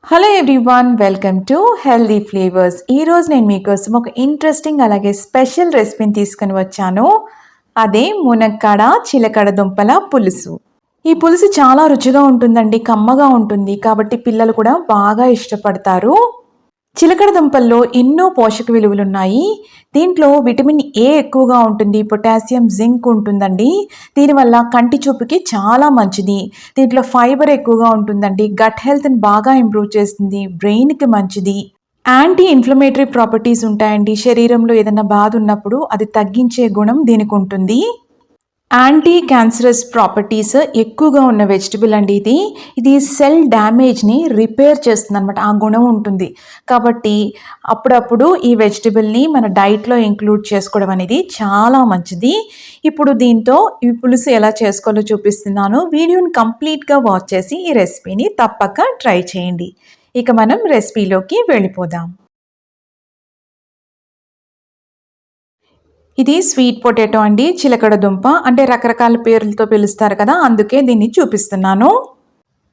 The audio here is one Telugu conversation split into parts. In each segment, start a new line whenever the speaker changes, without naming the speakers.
Hello everyone, welcome to healthy flavours. ఈరోజు నేను మీకోసం ఒక ఇంట్రెస్టింగ్ అలాగే స్పెషల్ రెసిపీని తీసుకొని వచ్చాను. అదే మునక్కాడ చిలకడ దుంపల పులుసు. ఈ పులుసు చాలా రుచిగా ఉంటుందండి, కమ్మగా ఉంటుంది. కాబట్టి పిల్లలు కూడా బాగా ఇష్టపడతారు. చిలకడ దుంపల్లో ఎన్నో పోషక విలువలున్నాయి. దీంట్లో విటమిన్ ఏ ఎక్కువగా ఉంటుంది, పొటాషియం, జింక్ ఉంటుందండి. దీనివల్ల కంటి చూపుకి చాలా మంచిది. దీంట్లో ఫైబర్ ఎక్కువగా ఉంటుందండి, గట్ హెల్త్ని బాగా ఇంప్రూవ్ చేస్తుంది, బ్రెయిన్కి మంచిది. యాంటీ ఇన్ఫ్లమేటరీ ప్రాపర్టీస్ ఉంటాయండి. శరీరంలో ఏదైనా బాధ ఉన్నప్పుడు అది తగ్గించే గుణం దీనికి ఉంటుంది. యాంటీ క్యాన్సరస్ ప్రాపర్టీస్ ఎక్కువగా ఉన్న వెజిటబుల్ అండి ఇది సెల్ డ్యామేజ్ని రిపేర్ చేస్తుంది అనమాట, ఆ గుణం ఉంటుంది. కాబట్టి అప్పుడప్పుడు ఈ వెజిటబుల్ని మన డైట్లో ఇంక్లూడ్ చేసుకోవడం అనేది చాలా మంచిది. ఇప్పుడు దీంతో ఈ పులుసు ఎలా చేసుకోవాలో చూపిస్తున్నాను. వీడియోని కంప్లీట్గా వాచ్ చేసి ఈ రెసిపీని తప్పక ట్రై చేయండి. ఇక మనం రెసిపీలోకి వెళ్ళిపోదాం. ఇది స్వీట్ పొటాటో అండి, చిలకడ దుంప. అంటే రకరకాల పేర్లతో పిలుస్తారు కదా, అందుకే దీన్ని చూపిస్తున్నాను.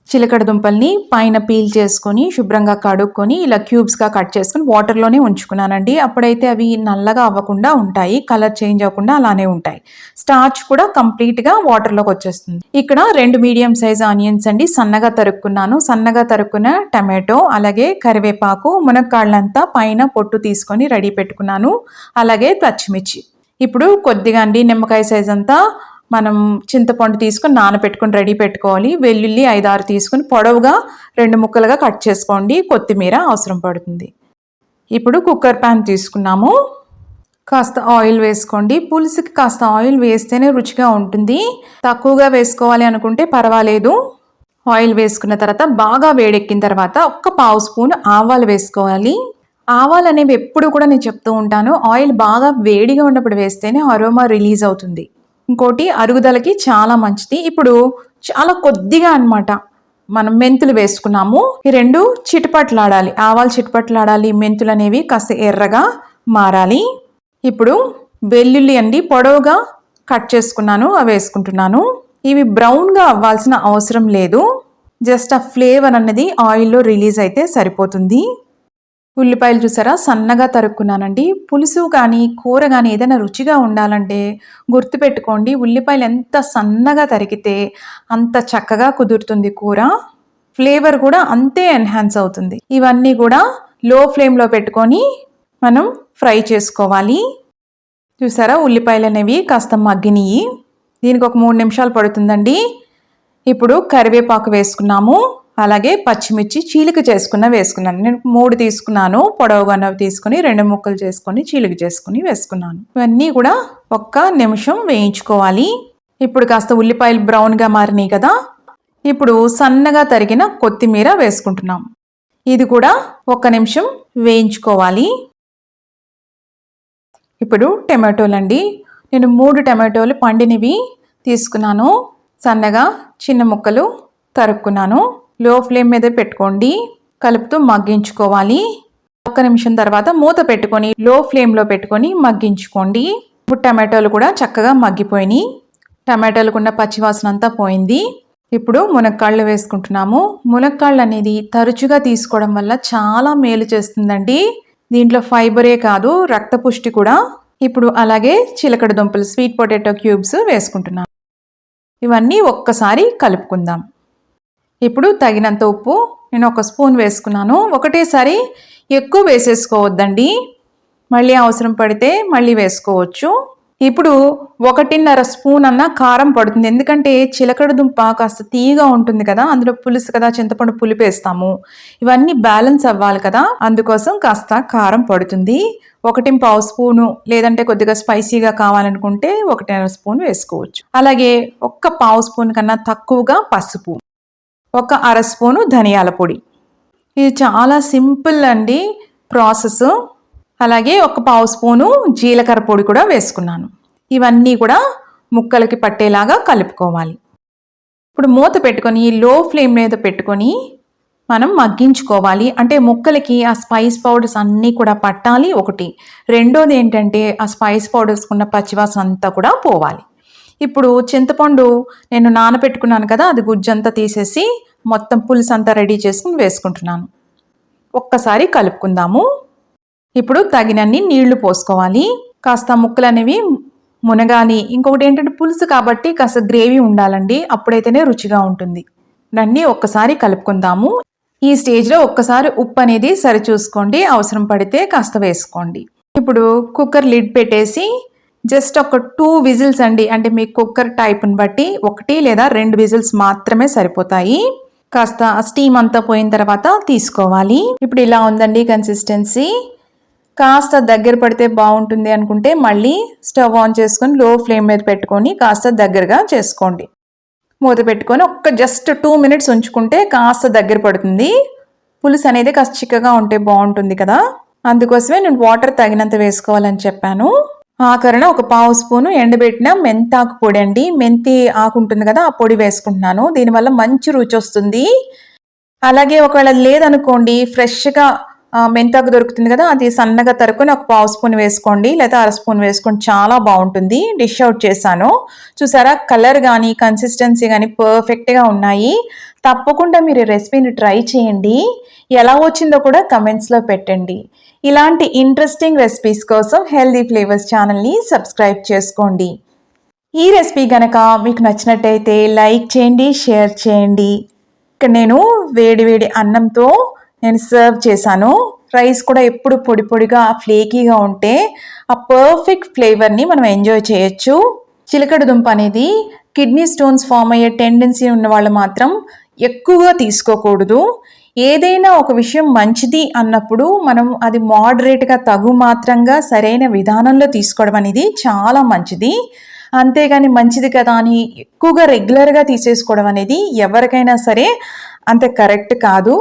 చిలకడ దుంపల్ని పైన పీల్ చేసుకొని శుభ్రంగా కడుక్కొని ఇలా క్యూబ్స్గా కట్ చేసుకొని వాటర్లోనే ఉంచుకున్నానండి. అప్పుడైతే అవి నల్లగా అవ్వకుండా ఉంటాయి, కలర్ చేంజ్ అవ్వకుండా అలానే ఉంటాయి. స్టార్చ్ కూడా కంప్లీట్గా వాటర్లోకి వచ్చేస్తుంది. ఇక్కడ 2 మీడియం సైజ్ ఆనియన్స్ అండి, సన్నగా తరుక్కున్నాను. సన్నగా తరుక్కున్న టమాటో, అలాగే కరివేపాకు, మునక్కాళ్ళంతా పైన పొట్టు తీసుకొని రెడీ పెట్టుకున్నాను. అలాగే పచ్చిమిర్చి. ఇప్పుడు కొద్దిగా అండి నిమ్మకాయ సైజ్ అంతా మనం చింతపండు తీసుకొని నానబెట్టుకొని రెడీ పెట్టుకోవాలి. వెల్లుల్లి 5-6 తీసుకొని పొడవుగా 2 ముక్కలుగా కట్ చేసుకోండి. కొత్తిమీర అవసరం పడుతుంది. ఇప్పుడు కుక్కర్ ప్యాన్ తీసుకున్నాము. కాస్త ఆయిల్ వేసుకోండి. పులుసుకి కాస్త ఆయిల్ వేస్తేనే రుచిగా ఉంటుంది. తక్కువగా వేసుకోవాలి అనుకుంటే పర్వాలేదు. ఆయిల్ వేసుకున్న తర్వాత బాగా వేడెక్కిన తర్వాత 1/2 స్పూన్ ఆవాలు వేసుకోవాలి. ఆవాలు అనేవి ఎప్పుడు కూడా నేను చెప్తూ ఉంటాను, ఆయిల్ బాగా వేడిగా ఉన్నప్పుడు వేస్తేనే అరోమా రిలీజ్ అవుతుంది. ఇంకోటి అరుగుదలకి చాలా మంచిది. ఇప్పుడు చాలా కొద్దిగా అన్నమాట మనం మెంతులు వేసుకున్నాము. ఈ 2 చిటపట్లాడాలి, ఆవాలు చిటపట్లాడాలి, మెంతులు అనేవి కాస్త ఎర్రగా మారాలి. ఇప్పుడు వెల్లుల్లి అండి పొడవుగా కట్ చేసుకున్నాను, అవి వేసుకుంటున్నాను. ఇవి బ్రౌన్గా అవ్వాల్సిన అవసరం లేదు, జస్ట్ ఆ ఫ్లేవర్ అన్నది ఆయిల్లో రిలీజ్ అయితే సరిపోతుంది. ఉల్లిపాయలు చూసారా, సన్నగా తరుక్కున్నానండి. పులుసు కానీ కూర కానీ ఏదైనా రుచిగా ఉండాలంటే గుర్తుపెట్టుకోండి, ఉల్లిపాయలు ఎంత సన్నగా తరిగితే అంత చక్కగా కుదురుతుంది కూర. ఫ్లేవర్ కూడా అంతే ఎన్హాన్స్ అవుతుంది. ఇవన్నీ కూడా లో ఫ్లేమ్లో పెట్టుకొని మనం ఫ్రై చేసుకోవాలి. చూసారా, ఉల్లిపాయలు అనేవి కాస్త మగ్గినాయి. దీనికి ఒక 3 నిమిషాలు పడుతుందండి. ఇప్పుడు కరివేపాకు వేసుకున్నాము. అలాగే పచ్చిమిర్చి చీలిక వేసుకున్నాను. నేను 3 తీసుకున్నాను. పొడవుగా తీసుకుని 2 ముక్కలు చేసుకొని చీలిక చేసుకుని వేసుకున్నాను. ఇవన్నీ కూడా 1 నిమిషం వేయించుకోవాలి. ఇప్పుడు కాస్త ఉల్లిపాయలు బ్రౌన్గా మారినాయి కదా, ఇప్పుడు సన్నగా తరిగిన కొత్తిమీర వేసుకుంటున్నాం. ఇది కూడా 1 నిమిషం వేయించుకోవాలి. ఇప్పుడు టమాటోలు అండి, నేను 3 టమాటోలు పండినవి తీసుకున్నాను. సన్నగా చిన్న ముక్కలు తరుక్కున్నాను. లో ఫ్లేమ్ మీద పెట్టుకోండి, కలుపుతూ మగ్గించుకోవాలి. 1 నిమిషం తర్వాత మూత పెట్టుకొని లో ఫ్లేమ్లో పెట్టుకొని మగ్గించుకోండి. ఇప్పుడు టమాటోలు కూడా చక్కగా మగ్గిపోయినాయి. టమాటోలకు ఉన్న పచ్చివాసన అంతా పోయింది. ఇప్పుడు మునక్కాళ్ళు వేసుకుంటున్నాము. మునక్కాళ్ళు అనేది తరచుగా తీసుకోవడం వల్ల చాలా మేలు చేస్తుందండి. దీంట్లో ఫైబరే కాదు, రక్తపుష్టి కూడా. ఇప్పుడు అలాగే చిలకడ దుంపలు, స్వీట్ పొటాటో క్యూబ్స్ వేసుకుంటున్నాను. ఇవన్నీ ఒక్కసారి కలుపుకుందాం. ఇప్పుడు తగినంత ఉప్పు నేను 1 స్పూన్ వేసుకున్నాను. ఒకటేసారి ఎక్కువ వేసేసుకోవద్దండి, మళ్ళీ అవసరం పడితే మళ్ళీ వేసుకోవచ్చు. ఇప్పుడు 1.5 స్పూన్ అన్న కారం పడుతుంది, ఎందుకంటే చిలకడ దుంప కాస్త తీయగా ఉంటుంది కదా, అందులో పులుసు కదా, చింతపండు పులిపేస్తాము. ఇవన్నీ బ్యాలెన్స్ అవ్వాలి కదా, అందుకోసం కాస్త కారం పడుతుంది. 1.5 స్పూను, లేదంటే కొద్దిగా స్పైసీగా కావాలనుకుంటే 1.5 స్పూన్ వేసుకోవచ్చు. అలాగే 1/4 స్పూన్ కన్నా తక్కువగా పసుపు, 1/2 స్పూను ధనియాల పొడి. ఇది చాలా సింపుల్ అండి ప్రాసెస్. అలాగే 1/4 స్పూను జీలకర్ర పొడి కూడా వేసుకున్నాను. ఇవన్నీ కూడా ముక్కలకి పట్టేలాగా కలుపుకోవాలి. ఇప్పుడు మూత పెట్టుకొని లో ఫ్లేమ్ మీద పెట్టుకొని మనం మగ్గించుకోవాలి. అంటే ముక్కలకి ఆ స్పైస్ పౌడర్స్ అన్నీ కూడా పట్టాలి. ఒకటి, రెండోది ఏంటంటే ఆ స్పైస్ పౌడర్స్ ఉన్న పచ్చివాసన అంతా కూడా పోవాలి. ఇప్పుడు చింతపండు నేను నానబెట్టుకున్నాను కదా, అది గుజ్జంతా తీసేసి మొత్తం పులుసు అంతా రెడీ చేసుకుని వేసుకుంటున్నాను. ఒక్కసారి కలుపుకుందాము. ఇప్పుడు తగినన్ని నీళ్లు పోసుకోవాలి. కాస్త ముక్కలు అనేవి మునగాలి. ఇంకొకటి ఏంటంటే పులుసు కాబట్టి కాస్త గ్రేవీ ఉండాలండి, అప్పుడైతేనే రుచిగా ఉంటుంది. దాన్ని ఒక్కసారి కలుపుకుందాము. ఈ స్టేజ్లో ఒక్కసారి ఉప్పు అనేది సరిచూసుకోండి, అవసరం పడితే కాస్త వేసుకోండి. ఇప్పుడు కుక్కర్ లిడ్ పెట్టేసి జస్ట్ ఒక 2 విజిల్స్ అండి, అంటే మీ కుక్కర్ టైప్ని బట్టి 1 లేదా 2 విజిల్స్ మాత్రమే సరిపోతాయి. కాస్త స్టీమ్ అంతా పోయిన తర్వాత తీసుకోవాలి. ఇప్పుడు ఇలా ఉందండి కన్సిస్టెన్సీ. కాస్త దగ్గర పడితే బాగుంటుంది అనుకుంటే మళ్ళీ స్టవ్ ఆన్ చేసుకొని లో ఫ్లేమ్ మీద పెట్టుకొని కాస్త దగ్గరగా చేసుకోండి. మూత పెట్టుకొని జస్ట్ 2 మినిట్స్ ఉంచుకుంటే కాస్త దగ్గర పడుతుంది. పులుసు అనేది కాస్త చిక్కగా ఉంటే బాగుంటుంది కదా, అందుకోసమే నేను వాటర్ తగినంత వేసుకోవాలని చెప్పాను. ఆఖరణ ఒక 1/2 స్పూను ఎండబెట్టిన మెంతాకు పొడి అండి, మెంతి ఆకు ఉంటుంది కదా, ఆ పొడి వేసుకుంటున్నాను. దీనివల్ల మంచి రుచి వస్తుంది. అలాగే ఒకవేళ లేదనుకోండి, ఫ్రెష్గా మెంతాకు దొరుకుతుంది కదా, అది సన్నగా తరుకొని ఒక 1/2 స్పూన్ వేసుకోండి, లేదా 1/2 స్పూన్ వేసుకోండి, చాలా బాగుంటుంది. డిష్ అవుట్ చేశాను. చూసారా, కలర్ కానీ కన్సిస్టెన్సీ కానీ పర్ఫెక్ట్గా ఉన్నాయి. తప్పకుండా మీరు రెసిపీని ట్రై చేయండి. ఎలా వచ్చిందో కూడా కమెంట్స్లో పెట్టండి. ఇలాంటి ఇంట్రెస్టింగ్ రెసిపీస్ కోసం హెల్దీ ఫ్లేవర్స్ ఛానల్ని సబ్స్క్రైబ్ చేసుకోండి. ఈ రెసిపీ కనుక మీకు నచ్చినట్టయితే లైక్ చేయండి, షేర్ చేయండి. ఇక్కడ నేను వేడి అన్నంతో నేను సర్వ్ చేశాను. రైస్ కూడా ఎప్పుడు పొడి పొడిగా ఫ్లేకీగా ఉంటే ఆ పర్ఫెక్ట్ ఫ్లేవర్ని మనం ఎంజాయ్ చేయొచ్చు. చిలకడ దుంప అనేది కిడ్నీ స్టోన్స్ ఫామ్ అయ్యే టెండెన్సీ ఉన్న వాళ్ళు మాత్రం ఎక్కువగా తీసుకోకూడదు. ఏదైనా ఒక విషయం మంచిది అన్నప్పుడు మనం అది మోడరేట్గా తగు మాత్రంగా సరైన విధానంలో తీసుకోవడం అనేది చాలా మంచిది. అంతేగాని మంచిది కదా అని ఎక్కువగా రెగ్యులర్గా తీసేసుకోవడం అనేది ఎవరికైనా సరే అంత కరెక్ట్ కాదు.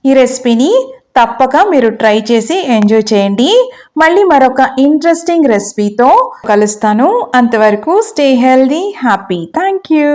ఈ రెసిపీని తప్పక మీరు ట్రై చేసి ఎంజాయ్ చేయండి. మళ్ళీ మరొక ఇంట్రెస్టింగ్ రెసిపీతో కలుస్తాను. అంతవరకు stay healthy, happy. Thank you.